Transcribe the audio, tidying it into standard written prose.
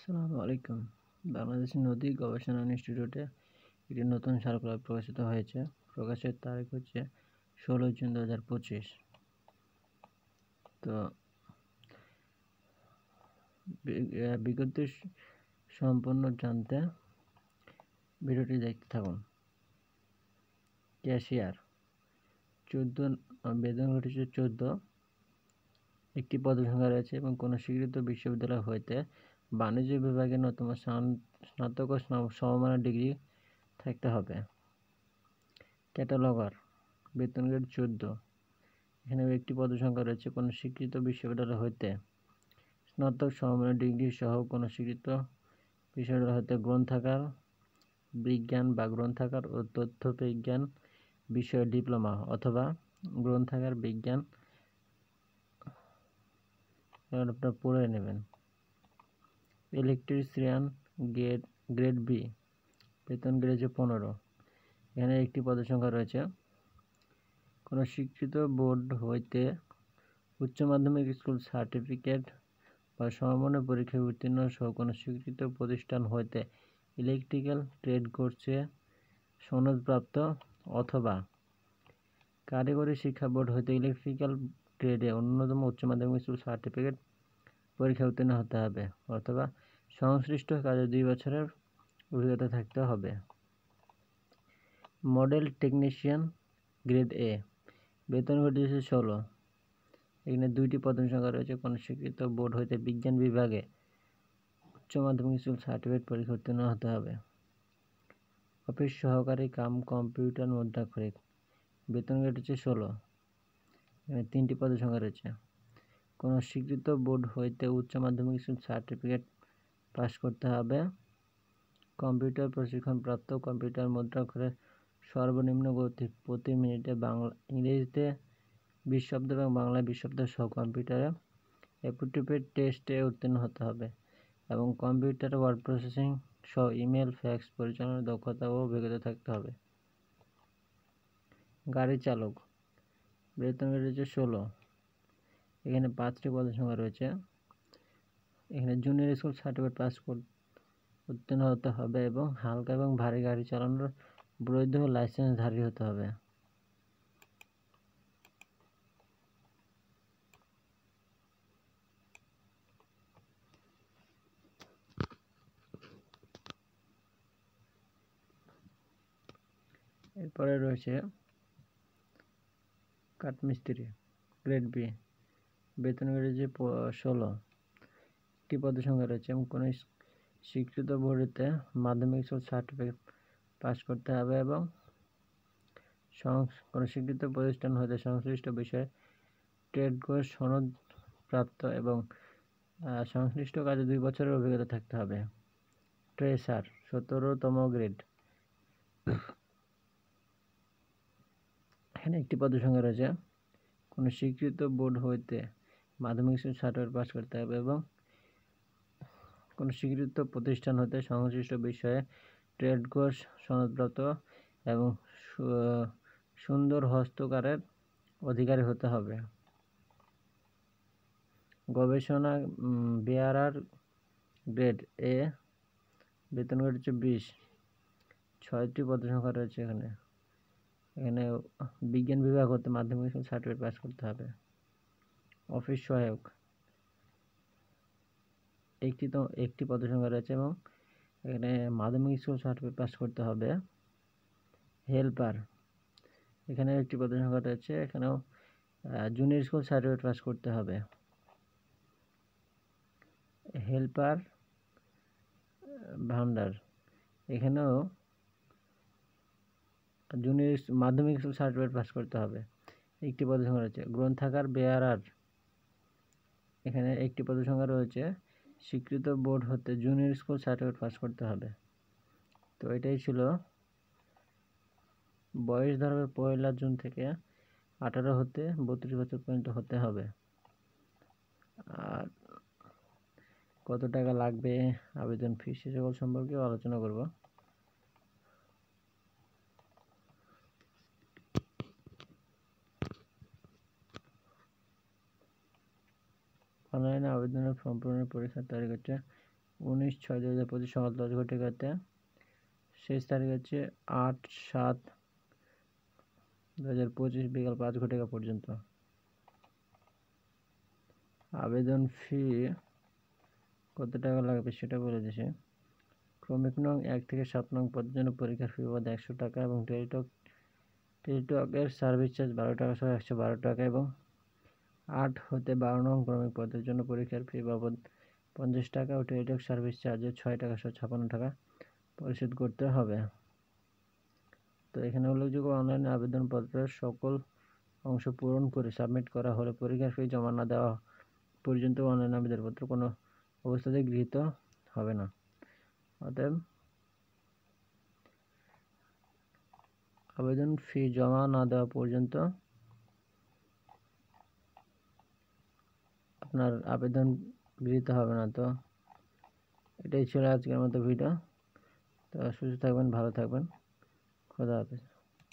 আসসালামু আলাইকুম। বাংলাদেশ নদী গবেষণা ইনস্টিটিউটে একটি নতুন সার্কুলার প্রকাশিত হয়েছে। প্রকাশের তারিখ হচ্ছে 16 জুন 2025। তো বিজ্ঞপ্তি সম্পূর্ণ জানতে ভিডিওটি দেখতে থাকুন। ক্যাশিয়ার 14 বেতন ঘটেছে 14। একটি পদসংখ্যা রয়েছে এবং কোনো স্বীকৃত বিশ্ববিদ্যালয় হইতে বাণিজ্য বিভাগে ন্যূনতম স্নাতক ও সমমানের ডিগ্রি থাকতে হবে। ক্যাটালগার বেতন গ্রেড 14। এখানে একটি পদসংখ্যা রয়েছে। কোনো স্বীকৃত বিশ্ববিদ্যালয় হইতে স্নাতক সমমানের ডিগ্রি সহ কোনো স্বীকৃত বিশ্ববিদ্যালয় হইতে গ্রন্থাগার বিজ্ঞান বা গ্রন্থাগার ও তথ্য বিজ্ঞান বিষয়ে ডিপ্লোমা অথবা গ্রন্থাগার বিজ্ঞান আপনারা পড়ে নেবেন। ইলেকট্রিশিয়ান গ্রেড বি বেতন গ্রেড 15। এখানে একটি পদসংখ্যা রয়েছে। কোনো স্বীকৃত বোর্ড হইতে উচ্চ মাধ্যমিক স্কুল সার্টিফিকেট বা সমমানের পরীক্ষায় উত্তীর্ণ সহ কোনো স্বীকৃত প্রতিষ্ঠান হইতে ইলেকট্রিক্যাল ট্রেড কোর্সে সনদপ্রাপ্ত অথবা কারিগরি শিক্ষা বোর্ড হইতে ইলেকট্রিক্যাল ট্রেডে ন্যূনতম উচ্চ মাধ্যমিক স্কুল সার্টিফিকেট পরীক্ষায় উত্তীর্ণ হতে হবে অথবা সংশ্লিষ্ট কাজে 2 বছরের অভিজ্ঞতা থাকতে হবে। মডেল টেকনিশিয়ান গ্রেড এ বেতন ঘটেছে 16। এখানে 2টি পদসংখ্যা রয়েছে। কোনো স্বীকৃত বোর্ড হইতে বিজ্ঞান বিভাগে উচ্চ মাধ্যমিক স্কুল সার্টিফিকেট পরীক্ষা উত্তীর্ণ হতে হবে। অফিস সহকারী কাম কম্পিউটার মুদ্রাক্ষরিক বেতন গ্রেড হচ্ছে 16। এখানে 3টি পদসংখ্যা রয়েছে। কোনো স্বীকৃত বোর্ড হইতে উচ্চ মাধ্যমিক স্কুল সার্টিফিকেট পাস করতে হবে। কম্পিউটার প্রশিক্ষণপ্রাপ্ত কম্পিউটার মুদ্রাক্ষরের সর্বনিম্ন গতি প্রতি মিনিটে ইংরেজিতে 20 শব্দ এবং বাংলায় 20 শব্দ সহ কম্পিউটারে অ্যাপটিটিউড টেস্টে উত্তীর্ণ হতে হবে এবং কম্পিউটার ওয়ার্ড প্রসেসিং সহ ইমেল ফ্যাক্স পরিচালনার দক্ষতা ও অভিজ্ঞতা থাকতে হবে। গাড়ি চালক বেতন রয়েছে 16। এখানে 5টি পদসংখ্যা রয়েছে। এখানে জুনিয়র স্কুল সার্টিফিকেট পাস উত্তীর্ণ হতে হবে এবং হালকা এবং ভারী গাড়ি চালানোর বৈধ লাইসেন্সধারী হতে হবে। এরপরে রয়েছে কাঠমিস্ত্রি গ্রেড বি বেতন রয়েছে 16। একটি পদসংখ্যা রয়েছে এবং কোনো স্বীকৃত বোর্ডেতে মাধ্যমিক স্কুল সার্টিফিকেট পাস করতে হবে এবং কোনো স্বীকৃত প্রতিষ্ঠান হতে সংশ্লিষ্ট বিষয়ে ট্রেড কোর্স সনদ প্রাপ্ত এবং সংশ্লিষ্ট কাজে 2 বছরের অভিজ্ঞতা থাকতে হবে। ট্রেসার 17তম গ্রেড। এখানে একটি পদসংখ্যা রয়েছে। কোনো স্বীকৃত বোর্ড হইতে মাধ্যমিক স্কুল সার্টিফিকেট পাস করতে হবে এবং কোনো স্বীকৃত প্রতিষ্ঠান হতে সংশ্লিষ্ট বিষয়ে ট্রেড কোর্স সনদপ্রাপ্ত এবং সুন্দর হস্তকারের অধিকারী হতে হবে। গবেষণা বেয়ারার গ্রেড এ বেতন গ্রেড হচ্ছে 20। 6টি পদসংখ্যা রয়েছে। এখানে বিজ্ঞান বিভাগ হতে মাধ্যমিক স্কুল সার্টিফিকেট পাস করতে হবে। অফিস সহায়ক একটি পদসংখ্যা রয়েছে এবং এখানে মাধ্যমিক স্কুল সার্টিফিকেট পাস করতে হবে। হেল্পার এখানে একটি পদসংখ্যা রয়েছে। এখানেও জুনিয়র স্কুল সার্টিফিকেট পাস করতে হবে। হেল্পার ভান্ডার এখানেও জুনিয়র মাধ্যমিক স্কুল সার্টিফিকেট পাস করতে হবে। একটি পদসংখ্যা রয়েছে। গ্রন্থাগার বেয়ারার এখানে একটি পদসংখ্যা রয়েছে। স্বীকৃত বোর্ড হতে জুনিয়র স্কুল সার্টিফিকেট পাস করতে হবে। তো এটাই ছিল। বয়স ধরবে 1 জুন থেকে 18 হতে 32 বছর পর্যন্ত হতে হবে। আর কত টাকা লাগবে, আবেদন ফি সে সকল সম্পর্কে আলোচনা করব। অনলাইনে আবেদনের ফর্ম পূরণের পরীক্ষার তারিখ হচ্ছে 19/6/2025 সকাল 10 ঘটিকাতে। শেষ তারিখ হচ্ছে 8/7/2025 বিকাল 5 ঘটিকা পর্যন্ত। আবেদন ফি কত টাকা লাগবে সেটা বলে দিছে। ক্রমিক নং 1 থেকে 7 নং পদের জন্য পরীক্ষার ফি বাবদ 100 টাকা এবং টেলিটকের সার্ভিস চার্জ 12 টাকা সহ 112 টাকা এবং 8 হতে 12 নং ক্রমিক পদের জন্য পরীক্ষার ফি বাবদ 50 টাকা ও টেলিটক সার্ভিস চার্জে 6 টাকা সহ 56 টাকা পরিশোধ করতে হবে। তো এখানে উল্লেখযোগ্য অনলাইনে আবেদনপত্রের সকল অংশ পূরণ করে সাবমিট করা হলে পরীক্ষার ফি জমা না দেওয়া পর্যন্ত অনলাইন আবেদনপত্র কোনো অবস্থাতেই গৃহীত হবে না। অতএব আবেদন ফি জমা না দেওয়া পর্যন্ত আপনার আবেদন গৃহীত হবে না। তো এটাই ছিল আজকের মতো ভিডিও। তো সুস্থ থাকবেন, ভালো থাকবেন, খোদা হাফেজ।